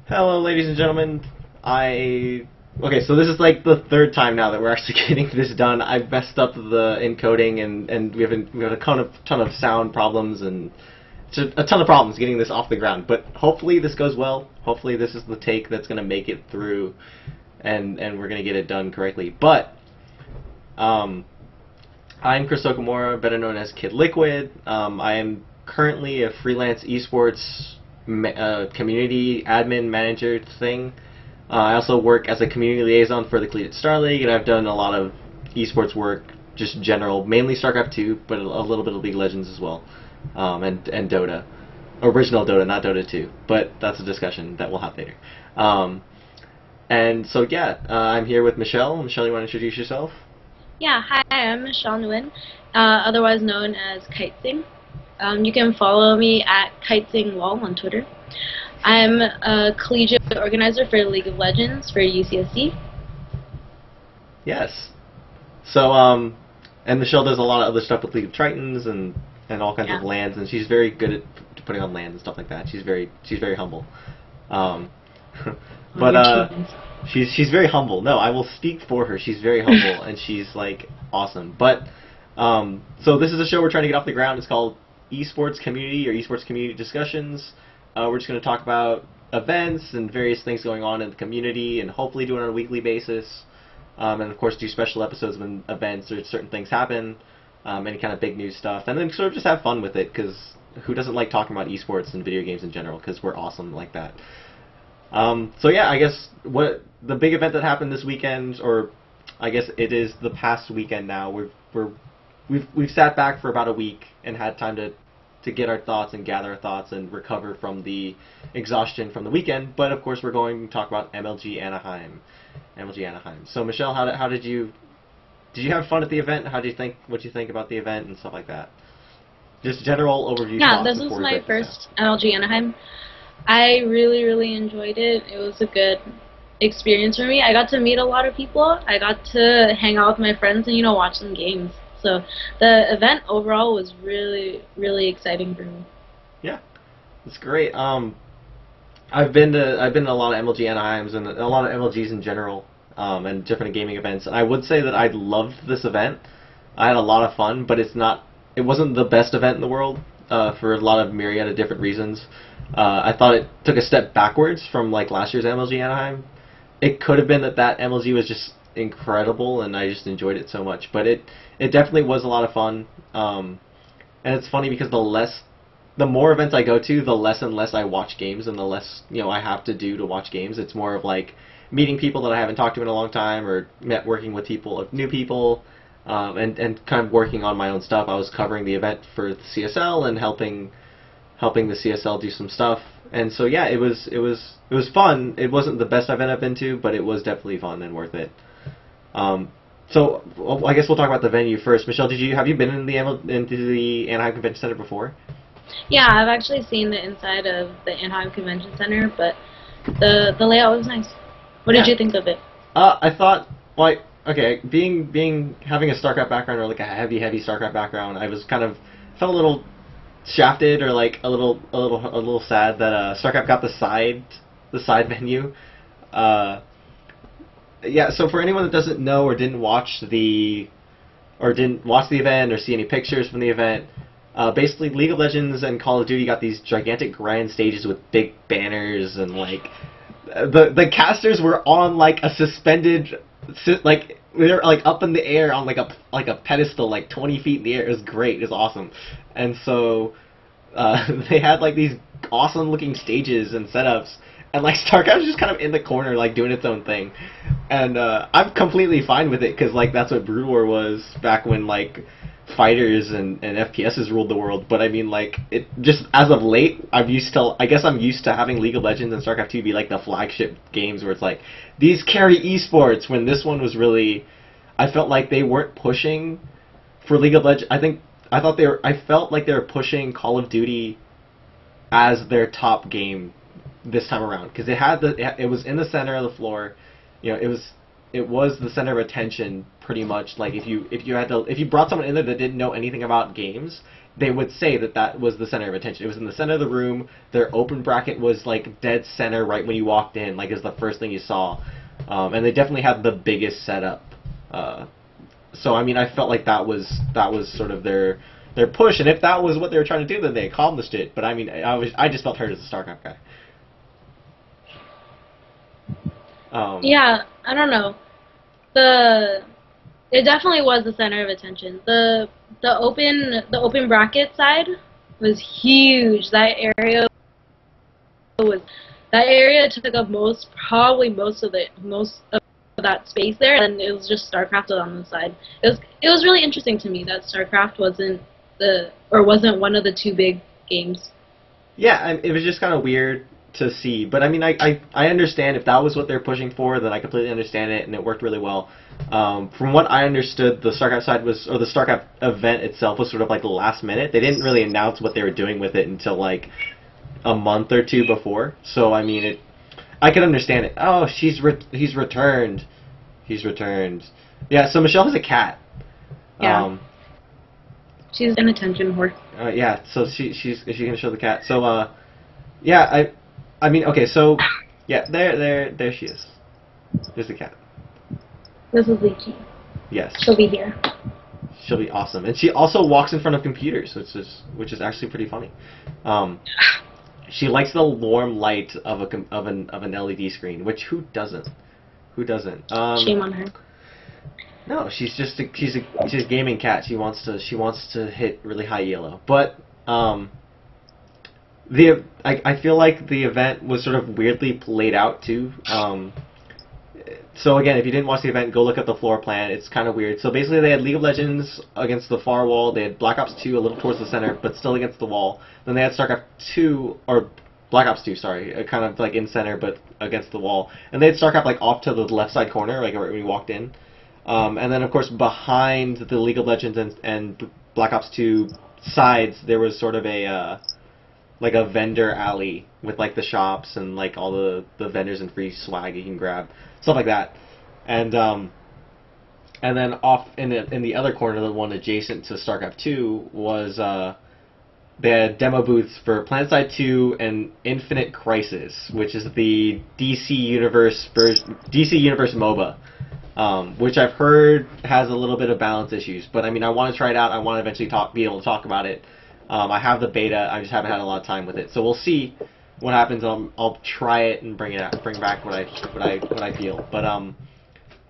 Hello, ladies and gentlemen. Okay, so this is like the third time now that we're actually getting this done. I've messed up the encoding, and we have a ton of sound problems and a ton of problems getting this off the ground. But hopefully this goes well. Hopefully this is the take that's gonna make it through, and we're gonna get it done correctly. But I'm Chris Okamura, better known as Kid Liquid. I am currently a freelance esports community admin manager thing. I also work as a community liaison for the Collegiate Star League, and I've done a lot of esports work, just general, mainly StarCraft 2, but a little bit of League of Legends as well, and Dota. Original Dota, not Dota 2, but that's a discussion that we'll have later. And so yeah, I'm here with Michelle. Michelle, you want to introduce yourself? Yeah, hi, I'm Michelle Nyugen, otherwise known as Kitesing. You can follow me at KitesingWall on Twitter. I'm a collegiate organizer for League of Legends for UCSC. Yes. So, and Michelle does a lot of other stuff with League of Tritons and all kinds of lands, and she's very good at putting on lands and stuff like that. She's very humble. But she's very humble. No, I will speak for her. She's very humble and she's like awesome. But so this is a show we're trying to get off the ground. It's called Esports Community or Esports Community Discussions. We're just going to talk about events and various things going on in the community, and hopefully do it on a weekly basis. And of course do special episodes when events or certain things happen, any kind of big news stuff, and then sort of just have fun with it, because who doesn't like talking about esports and video games in general, because we're awesome like that. So yeah, I guess what the big event that happened this weekend, or I guess it is the past weekend now, we've sat back for about a week and had time to get our thoughts and gather our thoughts and recover from the exhaustion from the weekend. But of course we're going to talk about MLG Anaheim. So Michelle, how did you have fun at the event? What do you think about the event and stuff like that? Just general overview. Yeah, this was my first MLG Anaheim. I really enjoyed it. It was a good experience for me. I got to meet a lot of people. I got to hang out with my friends and watch some games. So the event overall was really exciting for me. Yeah, it's great. I've been to a lot of MLG Anaheims and a lot of MLGs in general, and different gaming events. And I would say that I loved this event. I had a lot of fun, but it wasn't the best event in the world, for a lot of myriad of different reasons. I thought it took a step backwards from like last year's MLG Anaheim. It could have been that MLG was just incredible and I just enjoyed it so much, but it definitely was a lot of fun. And it's funny because the more events I go to, the less and less I watch games, and the less I have to do to watch games. It's more of like meeting people that I haven't talked to in a long time, or networking with new people, and kind of working on my own stuff. I was covering the event for the CSL and helping the CSL do some stuff, and so yeah, it was fun. It wasn't the best event I've been to, but it was definitely fun and worth it. So I guess we'll talk about the venue first. Michelle, have you been into the Anaheim Convention Center before? Yeah, I've actually seen the inside of the Anaheim Convention Center, but the layout was nice. What did you think of it? I thought, like, okay, having a StarCraft background, or like a heavy StarCraft background, I was felt a little shafted, or like a little sad that StarCraft got the side menu. Yeah, so for anyone that doesn't know or didn't watch the event or see any pictures from the event, basically League of Legends and Call of Duty got these gigantic grand stages with big banners, and like the casters were on like a suspended, like they're like up in the air on like a pedestal like 20 feet in the air. It was great. It was awesome. And so they had like these awesome looking stages and setups. And like StarCraft was just kind of in the corner, like doing its own thing, and I'm completely fine with it, because like that's what Brood War was back when like fighters and FPSs ruled the world. But I mean, like, it just as of late, I guess I'm used to having League of Legends and StarCraft 2 be like the flagship games where it's like these carry esports. When this one was really, I felt like they weren't pushing for League of Legends. I felt like they were pushing Call of Duty as their top game this time around, because it was in the center of the floor. It was the center of attention pretty much. Like if you brought someone in there that didn't know anything about games, they would say that that was the center of attention. It was in the center of the room. Their open bracket was like dead center right when you walked in, like is the first thing you saw. And they definitely had the biggest setup. So I mean, I felt like that was sort of their push, and if that was what they were trying to do, then they accomplished it. But I mean, I just felt hurt as a StarCraft guy. Yeah, I don't know. It definitely was the center of attention. The open bracket side was huge. That area took up probably most of that space there, and it was just StarCraft on the side. It was really interesting to me that StarCraft wasn't one of the two big games. Yeah, it was just kind of weird to see, but I mean, I understand if that was what they're pushing for, then I completely understand it, and it worked really well. From what I understood, the StarCraft side the StarCraft event itself was sort of like the last minute. They didn't really announce what they were doing with it until like a month or two before. So I mean, I can understand it. Oh, he's returned. He's returned. Yeah. So Michelle has a cat. Yeah. She's an attention whore. Yeah. So is she gonna show the cat? So yeah. I mean, okay. So yeah, there she is. There's the cat. This is Leechy. Yes. She'll be here. She'll be awesome, and she also walks in front of computers, which is actually pretty funny. She likes the warm light of an LED screen, which who doesn't? Who doesn't? Shame on her. No, she's a gaming cat. She wants to hit really high yellow, but I feel like the event was sort of weirdly laid out too. So again, if you didn't watch the event, go look at the floor plan. It's kind of weird. So basically, they had League of Legends against the far wall. They had Black Ops 2 a little towards the center, but still against the wall. Then they had StarCraft 2, or Black Ops 2, sorry, kind of like in center, but against the wall. And they had StarCraft like off to the left side corner, like right when you walked in. And then of course behind the League of Legends and Black Ops 2 sides, there was sort of a like a vendor alley with like the shops and like all the vendors and free swag you can grab, stuff like that. And then off in the other corner, the one adjacent to StarCraft 2 was they had demo booths for PlanetSide 2 and Infinite Crisis, which is the DC Universe MOBA, which I've heard has a little bit of balance issues. But I mean, I want to try it out. I want to eventually be able to talk about it. I have the beta. I just haven't had a lot of time with it, so we'll see what happens. I'll try it and bring back what I feel. But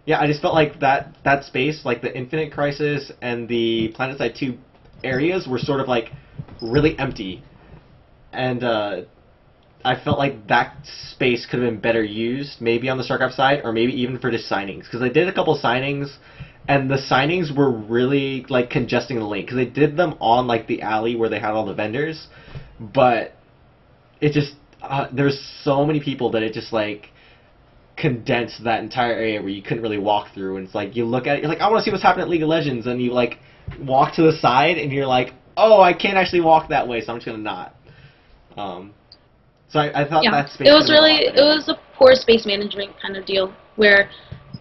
yeah, I just felt like that space, like the Infinite Crisis and the PlanetSide 2 areas, were sort of like really empty, and I felt like that space could have been better used, maybe on the StarCraft side, or maybe even for just signings, because I did a couple signings. And the signings were really like congesting the lane, because they did them on like the alley where they had all the vendors, but it just there's so many people that it just like condensed that entire area where you couldn't really walk through. And it's like you look at it, you're like, I want to see what's happening at League of Legends, and you like walk to the side, and you're like, oh, I can't actually walk that way, so I'm just gonna not. So I thought that space. It was a poor space management kind of deal where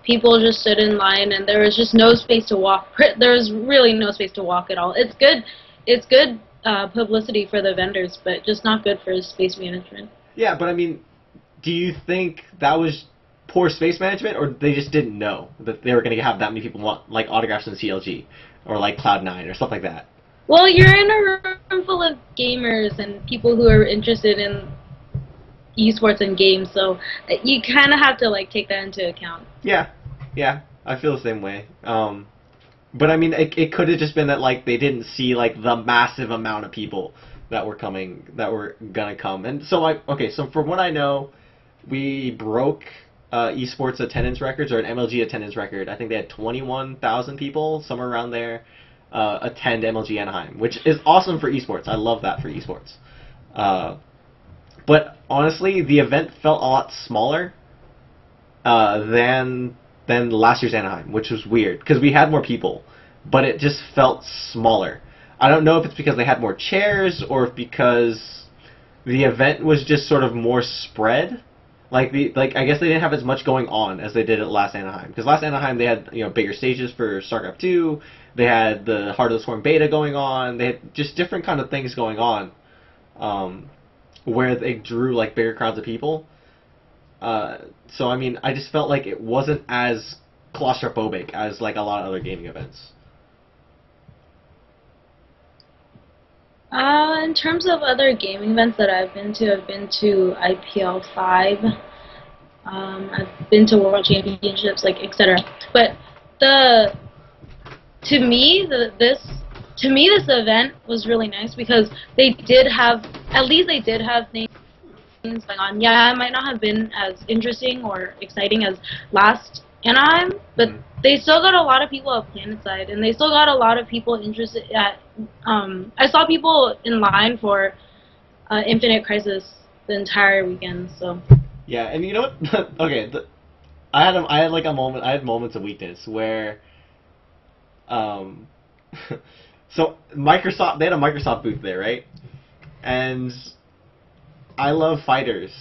people just stood in line and there was just no space to walk. There was really no space to walk at all. It's good publicity for the vendors, but just not good for space management. Yeah, but I mean, do you think that was poor space management, or they just didn't know that they were going to have that many people want like autographs in CLG or like Cloud9 or stuff like that? Well, you're in a room full of gamers and people who are interested in esports and games, so you kind of have to like take that into account. Yeah, I feel the same way. But I mean, it could have just been that like they didn't see like the massive amount of people that were gonna come. And so so from what I know, we broke esports attendance records, or an MLG attendance record. I think they had 21,000 people, somewhere around there, attend MLG Anaheim, which is awesome for esports. I love that for esports. But honestly, the event felt a lot smaller than last year's Anaheim, which was weird, because we had more people, but it just felt smaller. I don't know if it's because they had more chairs, or if because the event was just sort of more spread. I guess they didn't have as much going on as they did at last Anaheim, because last Anaheim they had bigger stages for StarCraft 2. They had the Heart of the Swarm beta going on. They had just different kind of things going on, where they drew like bigger crowds of people. So I mean, I just felt like it wasn't as claustrophobic as like a lot of other gaming events. In terms of other gaming events that I've been to IPL 5. I've been to World Championships, like etc. But the to me this event was really nice because they did have things going on. Yeah, it might not have been as interesting or exciting as last Anaheim, but they still got a lot of people at Planetside, and they still got a lot of people interested at. I saw people in line for Infinite Crisis the entire weekend. So. Yeah, and you know what? Okay, I had like a moment. I had moments of weakness where, so Microsoft, they had a Microsoft booth there, right? And I love fighters.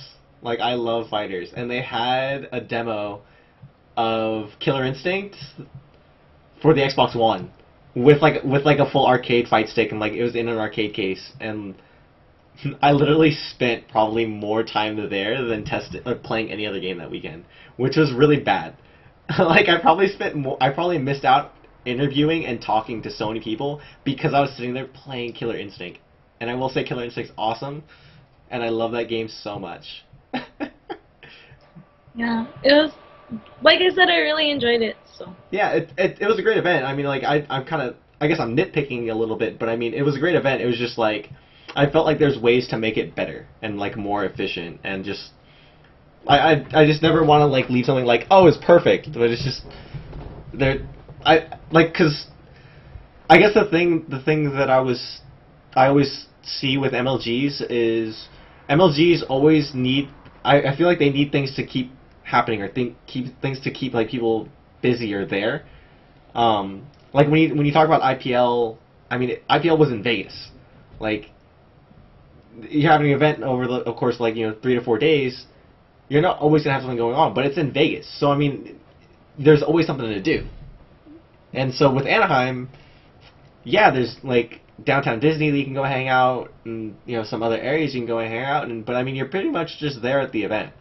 Like, I love fighters, and they had a demo of Killer Instinct for the Xbox One with like a full arcade fight stick, and like it was in an arcade case, and I literally spent probably more time there than playing any other game that weekend, which was really bad. Like I probably missed out interviewing and talking to so many people because I was sitting there playing Killer Instinct, and I will say Killer Instinct's awesome, and I love that game so much. Yeah, it was. Like I said, I really enjoyed it. So. Yeah, it was a great event. I mean, like I guess I'm nitpicking a little bit, but I mean, it was a great event. It was just like I felt like there's ways to make it better and like more efficient, and just I just never want to like leave something like, oh, it's perfect, but it's just because I guess the thing that I always see with MLGs is MLGs always need. I feel like they need things to keep happening or keep things to keep like people busy or there. Like when you talk about IPL, I mean IPL was in Vegas. Like you have an event over of course like 3 to 4 days. You're not always gonna have something going on, but it's in Vegas, so I mean there's always something to do. And so with Anaheim, yeah, there's like downtown Disney that you can go hang out, and some other areas you can go and hang out, but I mean you're pretty much just there at the event.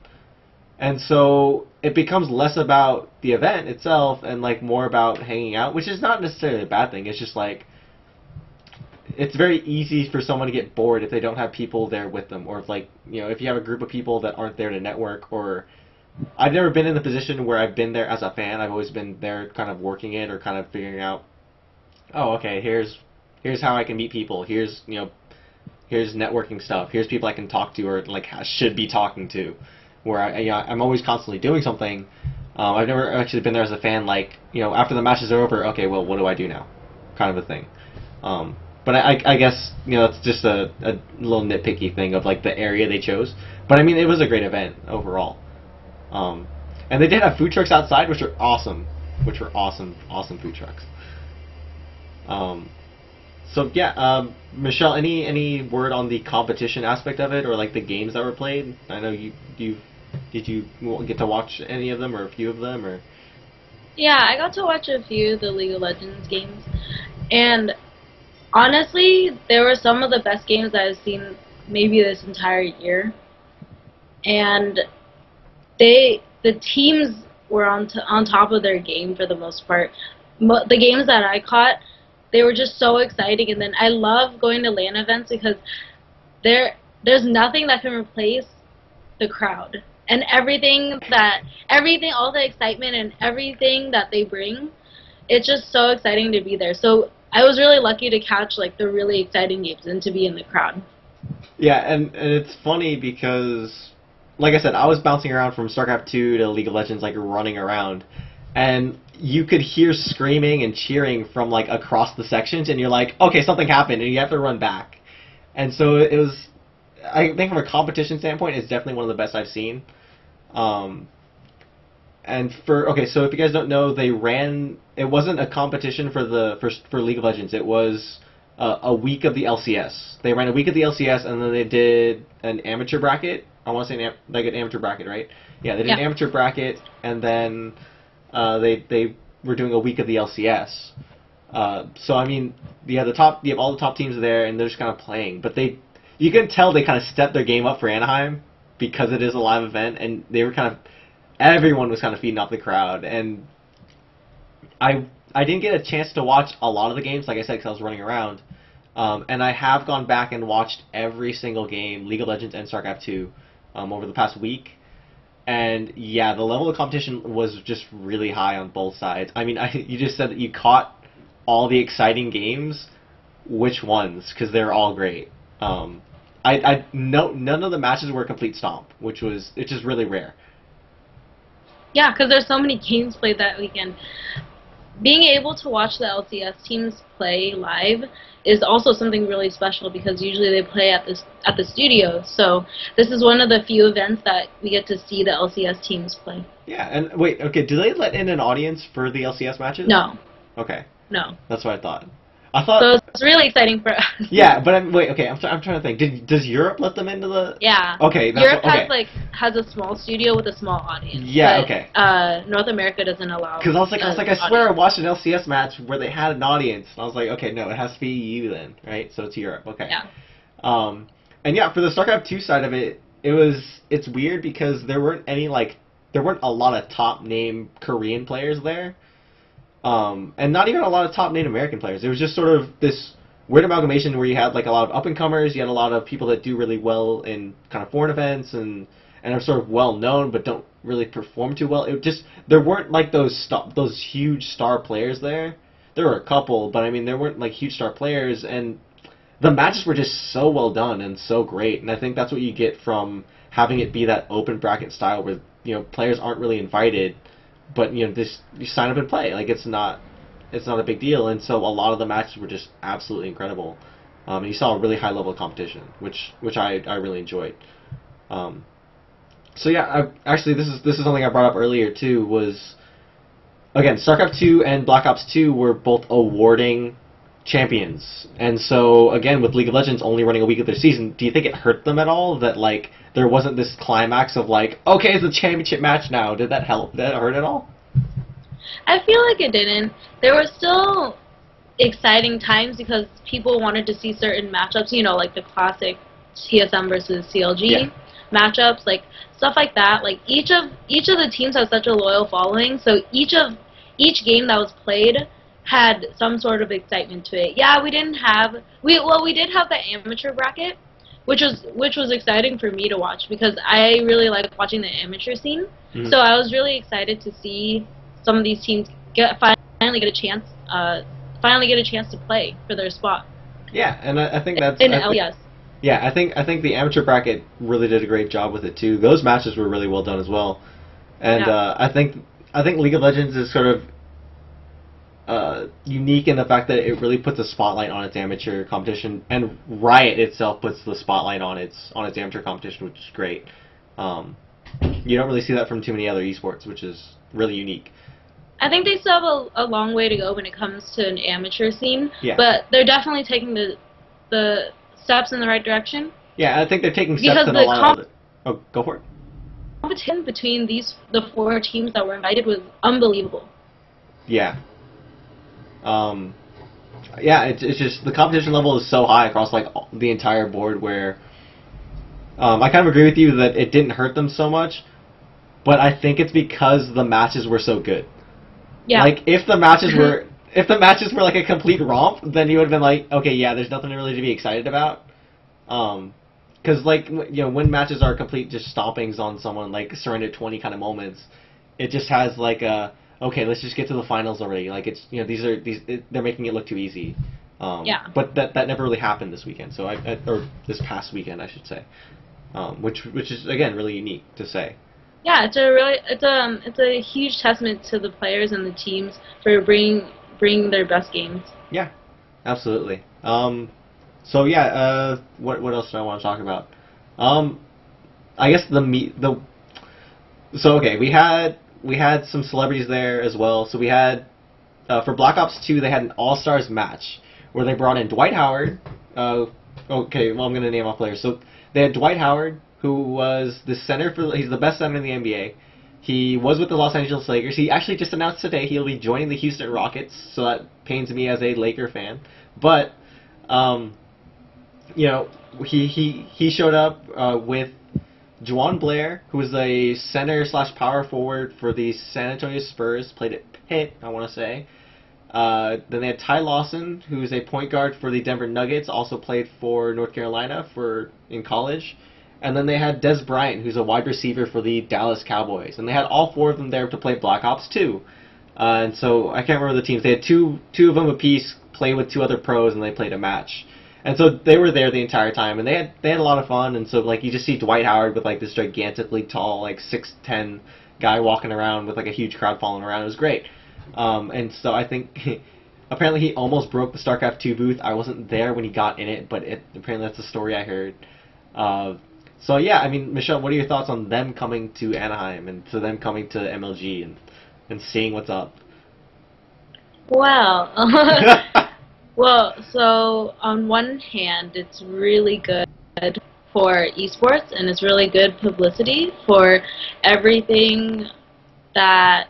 And so it becomes less about the event itself and like more about hanging out, which is not necessarily a bad thing. It's just like it's very easy for someone to get bored if they don't have people there with them, or if like if you have a group of people that aren't there to network. Or I've never been in the position where I've been there as a fan. I've always been there kind of working it or kind of figuring out, oh, okay, here's how I can meet people. Here's here's networking stuff. Here's people I can talk to or like should be talking to. Where I'm always constantly doing something. I've never actually been there as a fan, like, after the matches are over, okay, well, what do I do now? Kind of a thing. But I guess, it's just a little nitpicky thing of, like, the area they chose. But, I mean, it was a great event overall. And they did have food trucks outside, which are awesome. Awesome food trucks. So, yeah, Michelle, any word on the competition aspect of it, or, like, the games that were played? I know did you get to watch any of them or a few of them, or? Yeah, I got to watch a few of the League of Legends games, and honestly, they were some of the best games I've seen maybe this entire year. And the teams were on top of their game for the most part. The games that I caught, they were just so exciting, and then I love going to LAN events because there's nothing that can replace the crowd. And everything, all the excitement and everything that they bring, it's just so exciting to be there. So I was really lucky to catch like the really exciting games and to be in the crowd. Yeah, and it's funny because, like I said, I was bouncing around from StarCraft 2 to League of Legends, like running around, and you could hear screaming and cheering from like across the sections, and you're like, okay, something happened, and you have to run back. And so it was. I think from a competition standpoint, it's definitely one of the best I've seen. And so if you guys don't know, it wasn't a competition for League of Legends. It was a week of the LCS. They ran a week of the LCS, and then they did an amateur bracket I want to say like an amateur bracket, right? Yeah, they did Yeah. an amateur bracket, and then they were doing a week of the LCS. So I mean, you have all the top teams there, and they're just kind of playing. But you can tell they kind of stepped their game up for Anaheim because it is a live event, and they were everyone was kind of feeding off the crowd. And I didn't get a chance to watch a lot of the games, like I said, because I was running around. And I have gone back and watched every single game, League of Legends and StarCraft 2, over the past week. And yeah, the level of competition was just really high on both sides. I mean, you just said that you caught all the exciting games. Which ones? Because they're all great. None of the matches were a complete stomp, it's just really rare. Yeah, because there's so many games played that weekend. Being able to watch the LCS teams play live is also something really special because usually they play at the studio. So this is one of the few events that we get to see the LCS teams play. Yeah, and wait, okay, do they let in an audience for the LCS matches? No. Okay. No. That's what I thought. I thought. So it's really exciting for us. Yeah, but wait, okay, I'm trying to think. Does Europe let them into the? Yeah. Okay. Europe has a small studio with a small audience. Yeah. But, okay. North America doesn't allow. Because I was like, I swear I watched an LCS match where they had an audience, and I was like, okay, no, it has to be EU then, right? So it's Europe. Okay. Yeah. And yeah, for the StarCraft 2 side of it, it's weird because there weren't a lot of top name Korean players there. And not even a lot of top Native American players. It was just sort of this weird amalgamation where you had like a lot of up-and-comers, you had a lot of people that do really well in kind of foreign events and are sort of well-known but don't really perform too well. There weren't like those huge star players there. There were a couple, but I mean there weren't like huge star players, and the matches were just so well done and so great. And I think that's what you get from having it be that open bracket style where, you know, players aren't really invited. But you sign up and play. Like it's not a big deal, and so a lot of the matches were just absolutely incredible. And you saw a really high level of competition, which I really enjoyed. So yeah, actually this is something I brought up earlier too. Was again, StarCraft 2 and Black Ops 2 were both awarding champions, and so again with League of Legends only running a week of their season, do you think it hurt them at all that like there wasn't this climax of like, okay, it's a championship match now? Did that help? Did that hurt at all? I feel like it didn't. There were still exciting times because people wanted to see certain matchups, you know, like the classic TSM versus CLG matchups, like stuff like that. Like each of the teams has such a loyal following, so each game that was played had some sort of excitement to it. Yeah, we did have the amateur bracket, which was exciting for me to watch because I really like watching the amateur scene. Mm-hmm. So I was really excited to see some of these teams finally get a chance to play for their spot. Yeah, and I think that's in LES. Yeah, I think the amateur bracket really did a great job with it too. Those matches were really well done as well, and I think League of Legends is sort of unique in the fact that it really puts a spotlight on its amateur competition, and Riot itself puts the spotlight on its amateur competition, which is great. You don't really see that from too many other esports, which is really unique. I think they still have a long way to go when it comes to an amateur scene, but they're definitely taking the steps in the right direction. Yeah, I think they're taking steps in a lot of it. Oh, go for it. The competition between the 4 teams that were invited was unbelievable. Yeah. Yeah, it's just the competition level is so high across like the entire board where I kind of agree with you that it didn't hurt them so much, but I think it's because the matches were so good. Yeah. Like if the matches were like a complete romp, then you would have been like, okay, yeah, there's nothing really to be excited about. Because like when matches are complete just stompings on someone, like surrender 20 kind of moments, it just has like a okay, let's just get to the finals already. Like it's they're making it look too easy. But that never really happened this weekend. So or this past weekend, I should say, which is again really unique to say. Yeah, it's a huge testament to the players and the teams for bringing their best games. Yeah, absolutely. So yeah, what else do I want to talk about? I guess so okay, we had some celebrities there as well. So we had for Black Ops 2 they had an All-Stars match where they brought in Dwight Howard. Okay, well I'm gonna name off players. So they had Dwight Howard, who was the center for. He's the best center in the NBA. He was with the Los Angeles Lakers. He actually just announced today he'll be joining the Houston Rockets, so that pains me as a Laker fan. But, you know, he showed up with Juwan Blair, who was a center / power forward for the San Antonio Spurs, played at Pitt, I want to say. Then they had Ty Lawson, who's a point guard for the Denver Nuggets, also played for North Carolina in college. And then they had Des Bryant, who's a wide receiver for the Dallas Cowboys. And they had all 4 of them there to play Black Ops 2. And so I can't remember the teams. They had two of them apiece play with 2 other pros, and they played a match. And so they were there the entire time, and they had a lot of fun. And so like you just see Dwight Howard with like this gigantically tall, like 6'10" guy walking around with like a huge crowd following around. It was great. And so I think apparently he almost broke the StarCraft 2 booth. I wasn't there when he got in it, but apparently that's the story I heard. So yeah, I mean, Michelle, what are your thoughts on them coming to Anaheim and to them coming to MLG and seeing what's up? Well, well, so on one hand, it's really good for esports, and it's really good publicity for everything that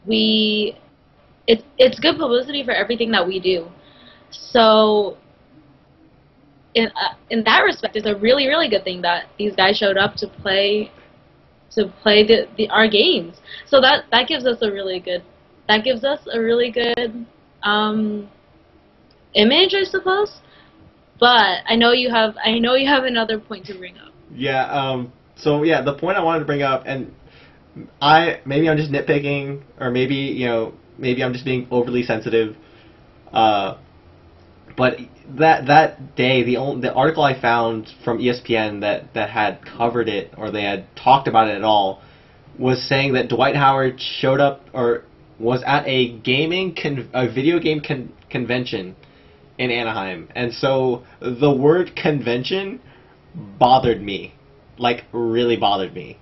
it's good publicity for everything that we do. So in that respect, it's a really, really good thing that these guys showed up to play our games. So that gives us a really good image, I suppose. But I know you have another point to bring up. Yeah. So yeah, the point I wanted to bring up, and maybe I'm just nitpicking, or maybe I'm just being overly sensitive. But that day, the article I found from ESPN that had covered it, or they had talked about it at all, was saying that Dwight Howard showed up or was at a video game convention in Anaheim, and so the word convention bothered me, like really bothered me.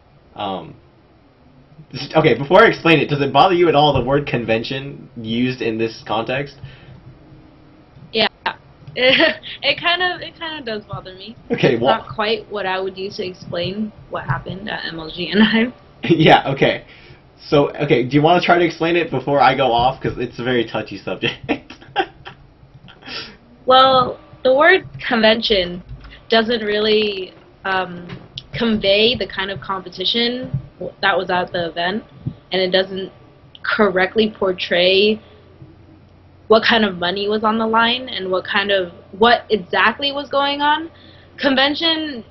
Okay, before I explain it, does it bother you at all, the word convention used in this context? Yeah, it kind of does bother me. Okay, it's not quite what I would use to explain what happened at MLG Anaheim. Yeah, okay. So, okay, do you want to try to explain it before I go off? Because it's a very touchy subject. Well, the word convention doesn't really convey the kind of competition that was at the event, and it doesn't correctly portray what kind of money was on the line and what exactly was going on. Convention,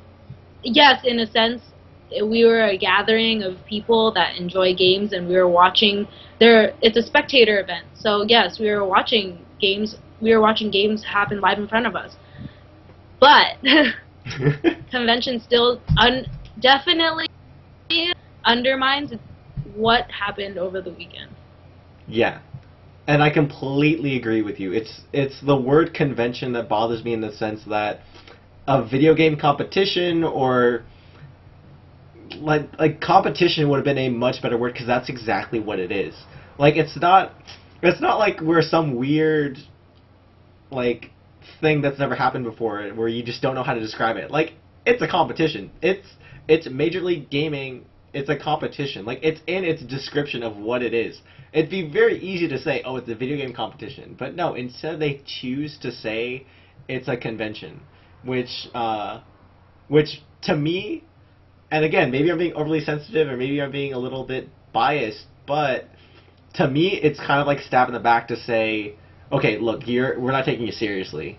yes, in a sense, we were a gathering of people that enjoy games, and we were watching it's a spectator event. So yes, we were watching games happen live in front of us. But convention still definitely undermines what happened over the weekend. Yeah. And I completely agree with you. It's the word convention that bothers me, in the sense that a video game competition, or like competition would have been a much better word, because that's exactly what it is. Like it's not like we're some weird like thing that's never happened before where you just don't know how to describe it. Like, it's a competition. It's Major League Gaming. It's a competition. Like, it's in its description of what it is. It'd be very easy to say, oh, it's a video game competition. But no, instead they choose to say it's a convention, which to me, and again, maybe I'm being overly sensitive, or maybe I'm being a little bit biased, but to me, it's kind of like a stab in the back to say, okay, look, we're not taking you seriously.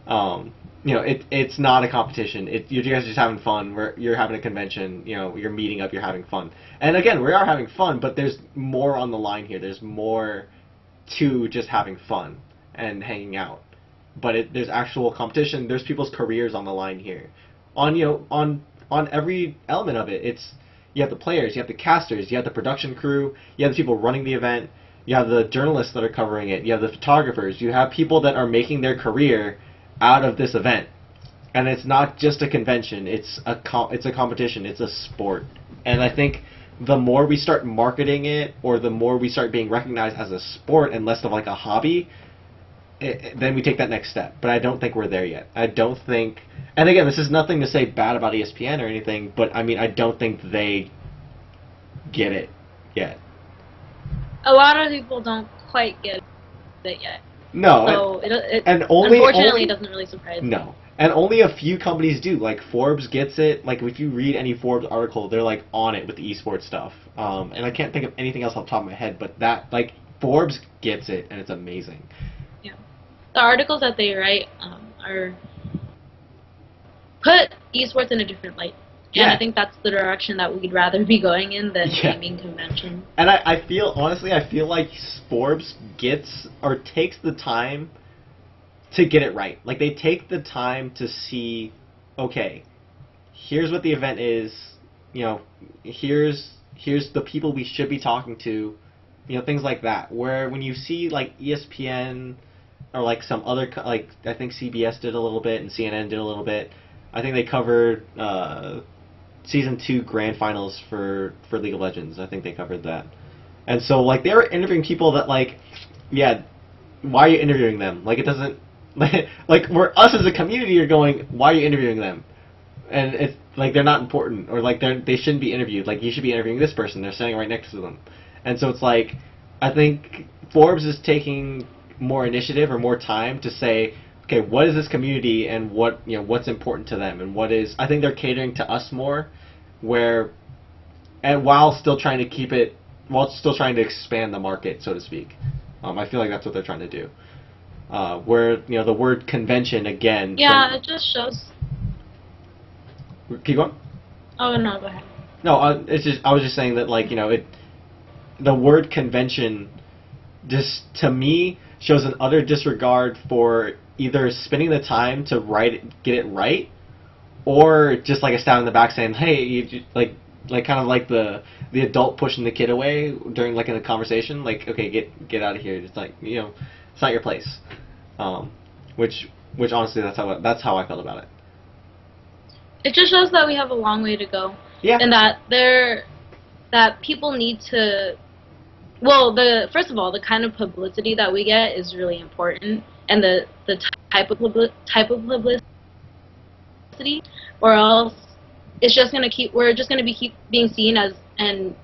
It's not a competition. You guys are just having fun. You're having a convention. You're meeting up. You're having fun. And again, we are having fun, but there's more on the line here. There's more to just having fun and hanging out. But there's actual competition. There's people's careers on the line here. On every element of it. You have the players. You have the casters. You have the production crew. You have the people running the event. You have the journalists that are covering it. You have the photographers. You have people that are making their career out of this event. And it's not just a convention. It's a competition. It's a sport. And I think the more we start marketing it, or the more we start being recognized as a sport and less of like a hobby, then we take that next step. But I don't think we're there yet. I don't think. And again, this is nothing to say bad about ESPN or anything, but I mean, I don't think they get it yet. A lot of people don't quite get it yet. No, so unfortunately, it doesn't really surprise me. No, and only a few companies do. Like Forbes gets it. Like if you read any Forbes article, they're like on it with the esports stuff. And I can't think of anything else off the top of my head, but that like Forbes gets it, and it's amazing. Yeah, the articles that they write are put esports in a different light. And I think that's the direction that we'd rather be going in than gaming convention. And I feel, honestly, I feel like Forbes gets, or takes the time to get it right. Like, they take the time to see, okay, here's what the event is, you know, here's the people we should be talking to, you know, things like that. Where when you see, like, ESPN, or, like, some other, like, I think CBS did a little bit, and CNN did a little bit. I think they covered, Season 2 Grand Finals for League of Legends. I think they covered that. And so, like, they were interviewing people that, like, yeah, why are you interviewing them? Like, it doesn't, like, we're, us as a community are going, why are you interviewing them? And it's, like, they're not important, or, like, they shouldn't be interviewed. Like, you should be interviewing this person. They're sitting right next to them. And so it's, like, I think Forbes is taking more initiative or more time to say, okay, what is this community, and what, you know, what's important to them, and what is, I think they're catering to us more, where, and while still trying to keep it, while still trying to expand the market, so to speak. I feel like that's what they're trying to do. Where, you know, the word convention again. Yeah, it just shows. Keep going. Oh no, go ahead. No, it's just, I was just saying that, like, you know, the word convention, just to me shows an utter disregard for either spending the time to get it right, or just like a stab in the back saying, hey, you like kind of like the adult pushing the kid away during, like, in a conversation, like, okay, get out of here. It's like, you know, it's not your place. Which honestly, that's how I felt about it. It just shows that we have a long way to go. Yeah. And that people need to. Well, first of all, the kind of publicity that we get is really important, and the type of publicity, or else it's just we're just gonna keep being seen as a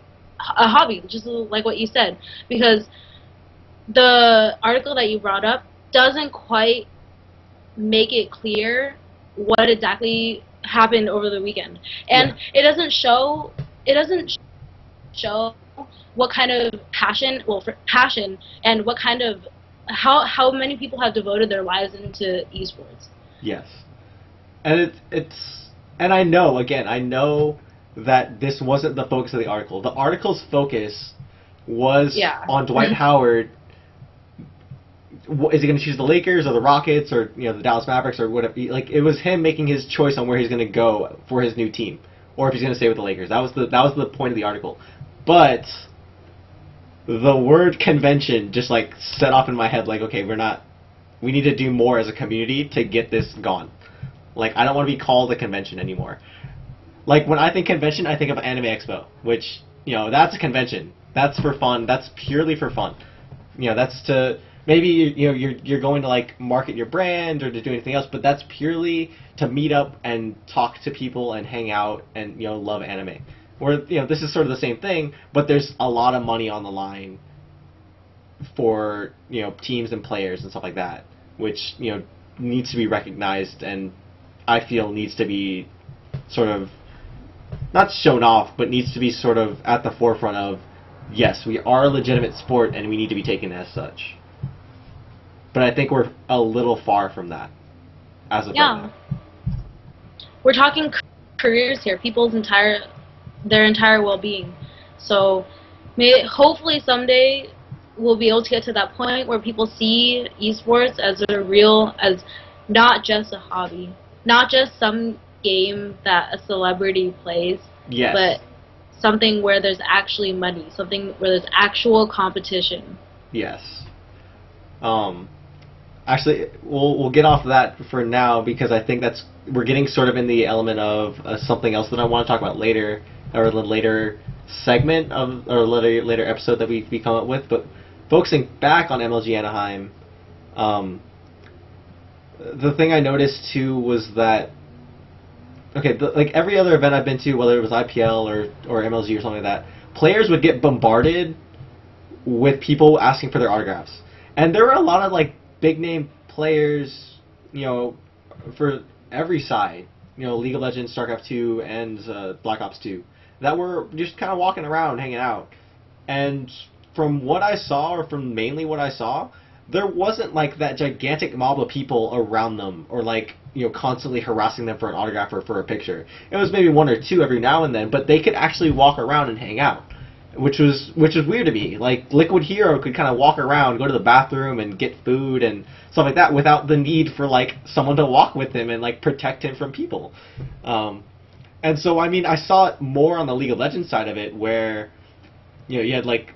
hobby, just like what you said. Because the article that you brought up doesn't quite make it clear what exactly happened over the weekend, and it doesn't show what kind of passion, and what kind of how many people have devoted their lives into esports. Yes, and and I know that this wasn't the focus of the article. The article's focus was on Dwight Howard. Is he going to choose the Lakers or the Rockets, or, you know, the Dallas Mavericks, or whatever? Like, it was him making his choice on where he's going to go for his new team, or if he's going to stay with the Lakers. That was the point of the article. But the word convention just, like, set off in my head, like, okay, we need to do more as a community to get this gone. Like, I don't want to be called a convention anymore. Like, when I think convention, I think of Anime Expo, which, you know, that's a convention. That's for fun. That's purely for fun. You know, that's to, maybe, you know, you're going to, like, market your brand or to do anything else, but that's purely to meet up and talk to people and hang out and, you know, love anime. Where, you know, this is sort of the same thing, but there's a lot of money on the line for, you know, teams and players and stuff like that, which, you know, needs to be recognized, and I feel needs to be sort of not shown off, but needs to be sort of at the forefront of, yes, we are a legitimate sport and we need to be taken as such. But I think we're a little far from that as of right now. We're talking careers here, people's entire well-being. So hopefully someday we'll be able to get to that point where people see esports as as not just a hobby, not just some game that a celebrity plays, but something where there's actually money, something where there's actual competition. Yes. Actually, we'll get off of that for now, because I think we're getting sort of in the element of something else that I want to talk about later, or a later segment of, or later episode that we come up with. But focusing back on MLG Anaheim, The thing I noticed too was that okay, like every other event I've been to, whether it was IPL or MLG or something like that, players would get bombarded with people asking for their autographs, and there were a lot of like big name players, you know, for every side, you know, League of Legends, StarCraft 2, and Black Ops 2, that were just kind of walking around, hanging out, and from what I saw, or from mainly what I saw, there wasn't like that gigantic mob of people around them, or like, you know, constantly harassing them for an autograph or for a picture. It was maybe one or two every now and then, but they could actually walk around and hang out, which was weird to me. Like Liquid Hero could kind of walk around, go to the bathroom, and get food and stuff like that without the need for like someone to walk with him and like protect him from people. And so I mean, I saw it more on the League of Legends side of it, where you know you had like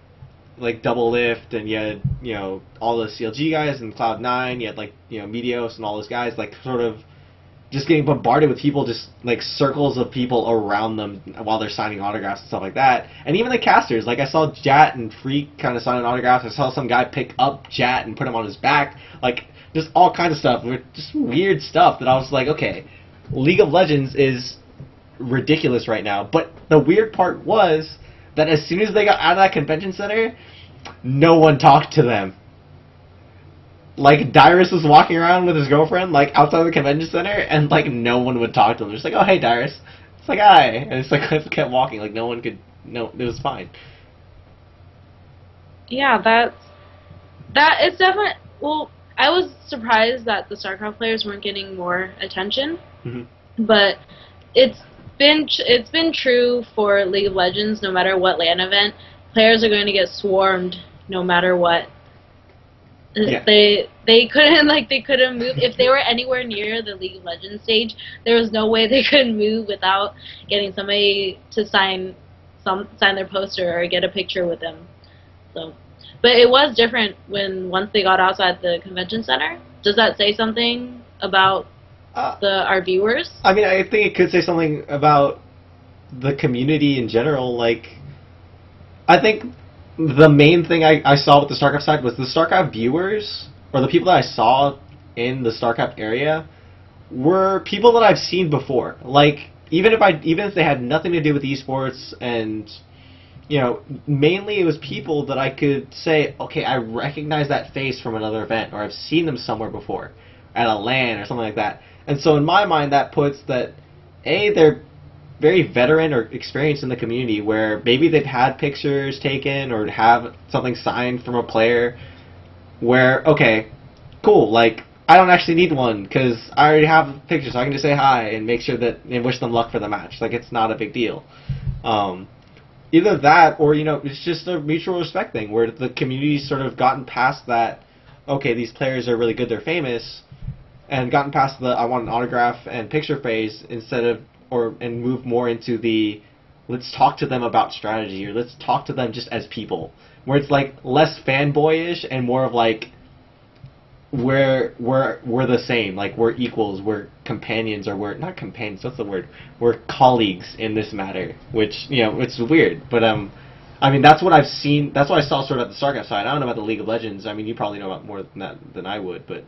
Double Lift, and you had, you know, all the CLG guys and Cloud9, you had like, you know, Meteos and all those guys like sort of just getting bombarded with people, just like circles of people around them while they're signing autographs and stuff like that. And even the casters, like I saw Jat and Freak kind of signing autographs. I saw some guy pick up Jat and put him on his back, like just all kinds of stuff, just weird stuff that I was like, okay, League of Legends is ridiculous right now. But the weird part was that as soon as they got out of that convention center, no one talked to them. Like, Dyrus was walking around with his girlfriend, like, outside the convention center, and, like, no one would talk to them. Just like, oh, hey, Dyrus. It's like, hi. And it's like, I kept walking. Like, no one could, no, it was fine. Yeah, it's definitely, well, I was surprised that the StarCraft players weren't getting more attention, but it's been true for League of Legends. No matter what LAN event, players are going to get swarmed no matter what. Yeah. They couldn't move if they were anywhere near the League of Legends stage. There was no way they could move without getting somebody to sign their poster or get a picture with them. So, but it was different once they got outside the convention center. Does that say something about our viewers? I mean, I think it could say something about the community in general. Like, I think the main thing I saw with the StarCraft side was the StarCraft viewers, or the people that I saw in the StarCraft area, were people that I've seen before. Like, even if they had nothing to do with esports, and, you know, mainly it was people that I could say, okay, I recognize that face from another event, or I've seen them somewhere before, at a LAN or something like that. And so in my mind, that puts that, A, they're very veteran or experienced in the community, where maybe they've had pictures taken or have something signed from a player where, okay, cool, like, I don't actually need one because I already have pictures, so I can just say hi and make sure that, and wish them luck for the match. Like, it's not a big deal. Either that, or, you know, it's just a mutual respect thing where the community's sort of gotten past that, okay, these players are really good, they're famous, and gotten past the I want an autograph and picture phase and move more into the let's talk to them about strategy, or let's talk to them just as people, where it's like less fanboyish and more of like we're the same, like we're equals, we're companions, or we're not companions, what's the word? We're colleagues in this matter, which, you know, it's weird, but I mean, that's what I've seen, that's what I saw sort of at the StarCraft side. I don't know about the League of Legends. I mean, you probably know about more than that than I would, but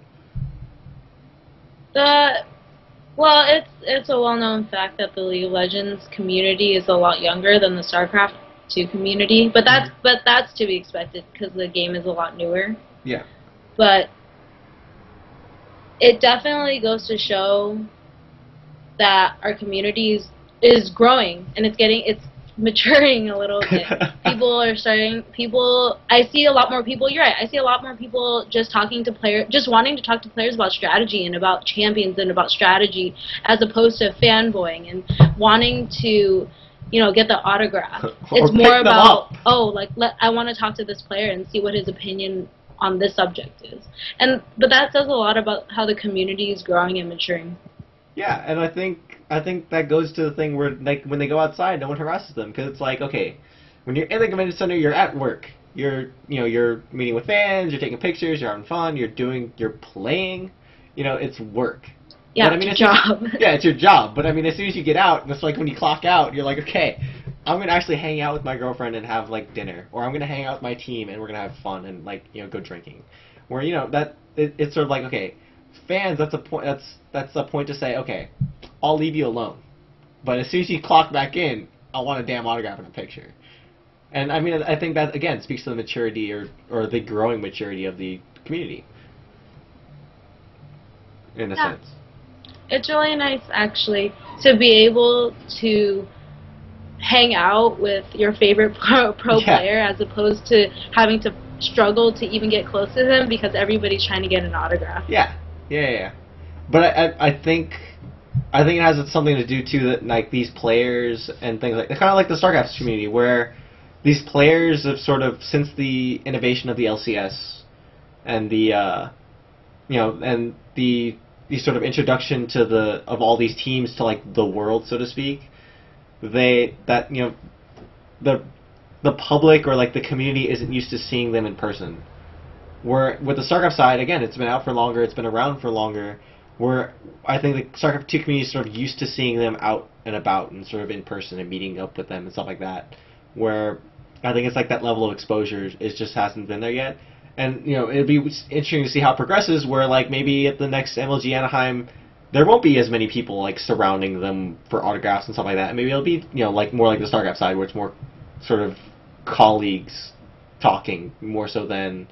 well, it's a well-known fact that the League of Legends community is a lot younger than the StarCraft 2 community, but that's to be expected because the game is a lot newer. Yeah. But it definitely goes to show that our community is growing, and it's maturing a little bit. I see a lot more people, you're right, I see a lot more people just talking to players, just wanting to talk to players about strategy and about champions and about strategy, as opposed to fanboying and wanting to, you know, get the autograph. It's more about, oh, like, I want to talk to this player and see what his opinion on this subject is. But that says a lot about how the community is growing and maturing. Yeah, and I think that goes to the thing where, like, when they go outside, no one harasses them, because it's like, okay, when you're in the convention center, you're at work, you're meeting with fans, you're taking pictures, you're having fun, you're playing, you know, it's work. Yeah, but, I mean, it's your job. Yeah, it's your job, but I mean, as soon as you get out, it's like when you clock out, you're like, okay, I'm gonna actually hang out with my girlfriend and have like dinner, or I'm gonna hang out with my team and we're gonna have fun and, like, you know, go drinking. Where, you know, it's sort of like, okay, fans, that's a point. That's a point to say, okay, I'll leave you alone, but as soon as you clock back in, I want a damn autograph and a picture. And I mean, I think that again speaks to the maturity or the growing maturity of the community, in a sense. It's really nice, actually, to be able to hang out with your favorite pro player as opposed to having to struggle to even get close to him because everybody's trying to get an autograph. Yeah. But I think it has something to do too that like these players and things like kind of like the StarCraft community where these players have sort of since the innovation of the LCS and the and the sort of introduction to of all these teams to like the world, so to speak, the public or like the community isn't used to seeing them in person. Where with the StarCraft side, again, it's been out for longer, it's been around for longer. Where I think the StarCraft 2 community is sort of used to seeing them out and about and sort of in person and meeting up with them and stuff like that. Where I think it's like that level of exposure just hasn't been there yet. And it'd be interesting to see how it progresses. Where like maybe at the next MLG Anaheim, there won't be as many people like surrounding them for autographs and stuff like that. And maybe it'll be like more like the StarCraft side, where it's more sort of colleagues talking more so than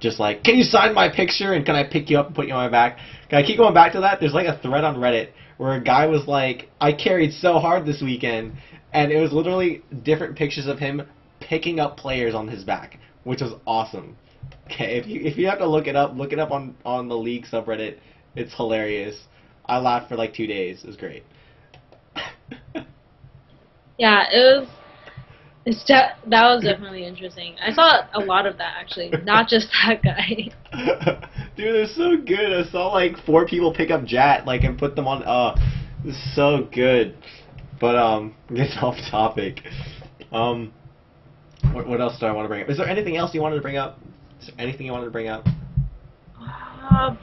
just like, can you sign my picture and can I pick you up and put you on my back? Can I keep going back to that? There's like a thread on Reddit where a guy was like, I carried so hard this weekend, and it was literally different pictures of him picking up players on his back, which was awesome. Okay, if you have to look it up on the League subreddit. It's hilarious. I laughed for like 2 days. It was great. Yeah, that was definitely interesting. I saw a lot of that, actually, not just that guy. Dude, it's so good. I saw like 4 people pick up Jat like and put them on. It's so good. But get off topic. What else do I want to bring up? Is there anything else you wanted to bring up? Is there anything you wanted to bring up?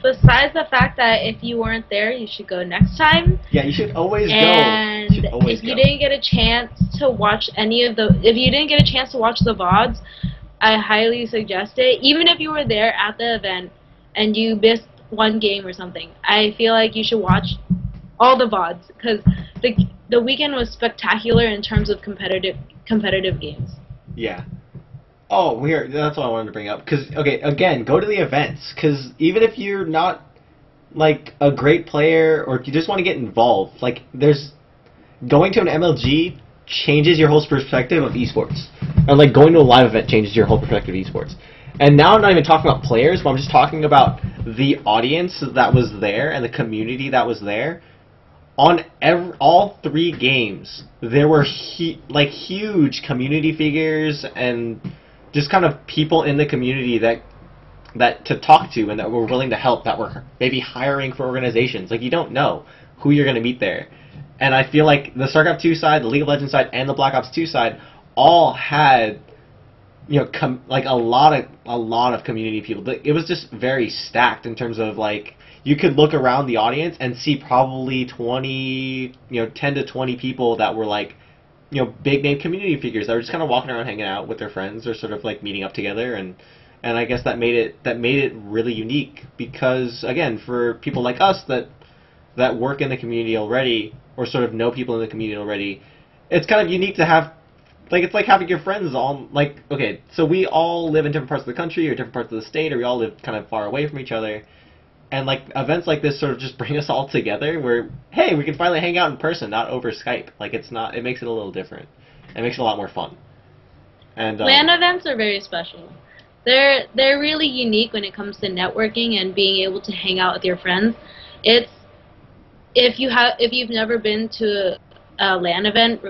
Besides the fact that if you weren't there, you should go next time. Yeah, you should always go. And if you didn't get a chance to watch if you didn't get a chance to watch the VODs, I highly suggest it. Even if you were there at the event and you missed one game or something, I feel like you should watch all the VODs because the weekend was spectacular in terms of competitive games. Yeah. Oh, that's what I wanted to bring up. Because, okay, again, go to the events. Because even if you're not, like, a great player or if you just want to get involved, like, going to an MLG changes your whole perspective of esports. Or, like, going to a live event changes your whole perspective of esports. And now I'm not even talking about players, but I'm just talking about the audience that was there and the community that was there. On all 3 games, there were huge community figures and just kind of people in the community that to talk to and that were willing to help, that were maybe hiring for organizations. Like, you don't know who you're going to meet there. And I feel like the StarCraft 2 side, the League of Legends side, and the Black Ops 2 side all had like a lot of community people. It was just very stacked in terms of like you could look around the audience and see probably 10 to 20 people that were like big name community figures that were just kind of walking around hanging out with their friends or sort of like meeting up together, and I guess that made it really unique because again, for people like us that work in the community already or sort of know people in the community already, it's kind of unique to have it's like having your friends all like, okay, so we all live in different parts of the country or different parts of the state, or we all live kind of far away from each other. And like events like this sort of just bring us all together where, hey, we can finally hang out in person, not over Skype. Like it makes it a little different. It makes it a lot more fun. And LAN events are very special. They're really unique when it comes to networking and being able to hang out with your friends. If you've never been to a LAN event,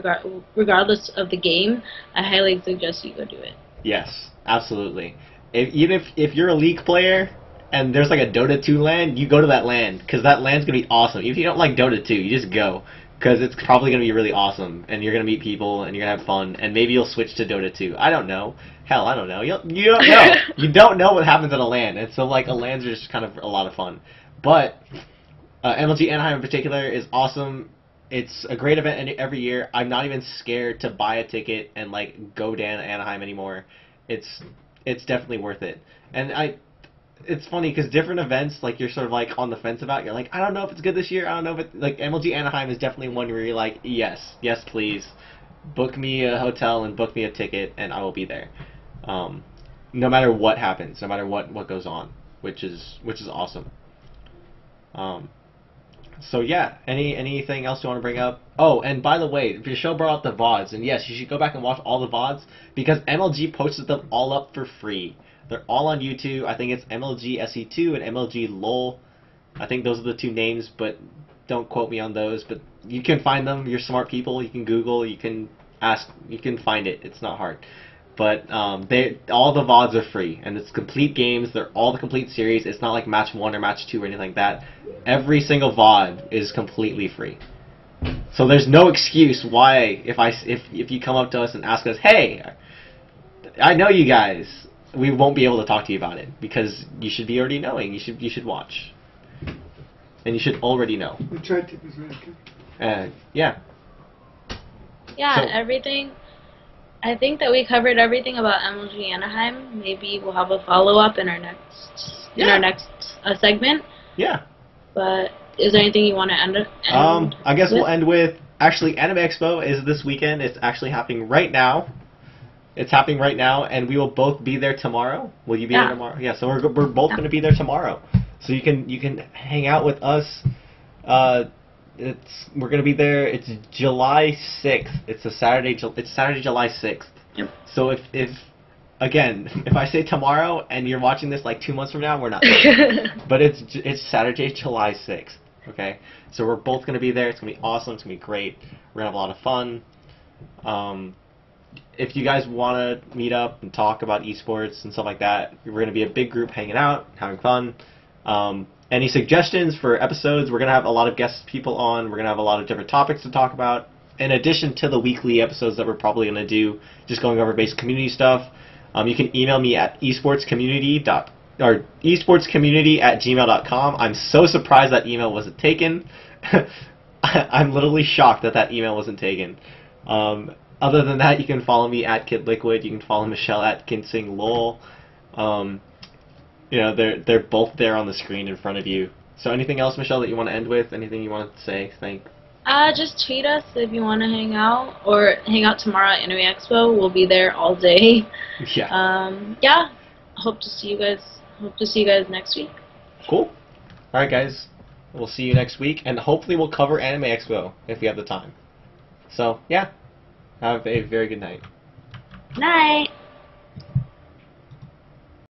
regardless of the game, I highly suggest you go do it. Yes, absolutely. Even if you're a League player and there's like a Dota 2 LAN, you go to that LAN, because that LAN's going to be awesome. If you don't like Dota 2, you just go, because it's probably going to be really awesome, and you're going to meet people, and you're going to have fun, and maybe you'll switch to Dota 2. I don't know. Hell, I don't know. You don't know. You don't know what happens at a LAN, and so like a LANs are just kind of a lot of fun. But MLG Anaheim in particular is awesome. It's a great event every year. I'm not even scared to buy a ticket and like go down to Anaheim anymore. It's definitely worth it. And it's funny because different events, like you're sort of like on the fence about. You're like, I don't know if it's good this year. I don't know if it, like MLG Anaheim is definitely one where you're like, yes, yes, please, book me a hotel and book me a ticket, and I will be there. No matter what happens, no matter what goes on, which is awesome. So yeah, anything else you want to bring up? Oh, and by the way, your show brought up the VODs, and yes, you should go back and watch all the VODs because MLG posted them all up for free. They're all on YouTube. I think it's MLG SE2 and MLG LOL. I think those are the two names, but don't quote me on those. But you can find them. You're smart people. You can Google. You can ask. You can find it. It's not hard. But all the VODs are free, and it's complete games. They're all the complete series. It's not like match 1 or match 2 or anything like that. Every single VOD is completely free. So there's no excuse why if you come up to us and ask us, hey, I know you guys, we won't be able to talk to you about it because you should be already knowing. You should watch, and you should already know. We tried to. Yeah. Yeah, So, everything. I think that we covered everything about MLG Anaheim. Maybe we'll have a follow-up in our next segment. Yeah. But is there anything you want to end I guess with? we'll end with, actually, Anime Expo is this weekend. It's actually happening right now. It's happening right now, and we will both be there tomorrow. Will you be there tomorrow? Yeah, so we're both going to be there tomorrow. So you can hang out with us. We're gonna be there. It's July 6th. It's Saturday, July 6th. Yep. So if I say tomorrow and you're watching this like 2 months from now, we're not there. But it's Saturday, July 6th. Okay. So we're both gonna be there. It's gonna be awesome. It's gonna be great. We're gonna have a lot of fun. If you guys want to meet up and talk about esports and stuff like that, we're gonna be a big group hanging out, having fun. Any suggestions for episodes? We're going to have a lot of guest people on. We're going to have a lot of different topics to talk about. In addition to the weekly episodes that we're probably going to do, just going over basic community stuff. You can email me at esportscommunity@gmail.com. I'm so surprised that email wasn't taken. I'm literally shocked that email wasn't taken. Other than that, you can follow me at KidLiquid. You can follow Michelle at KinsingLol. You know, they're both there on the screen in front of you. So anything else, Michelle, that you want to end with? Anything you want to say? Just tweet us if you want to hang out, or hang out tomorrow at Anime Expo. We'll be there all day. Yeah. Yeah. Hope to see you guys next week. Cool. All right, guys. We'll see you next week, and hopefully we'll cover Anime Expo if we have the time. So yeah. Have a very good night. Night.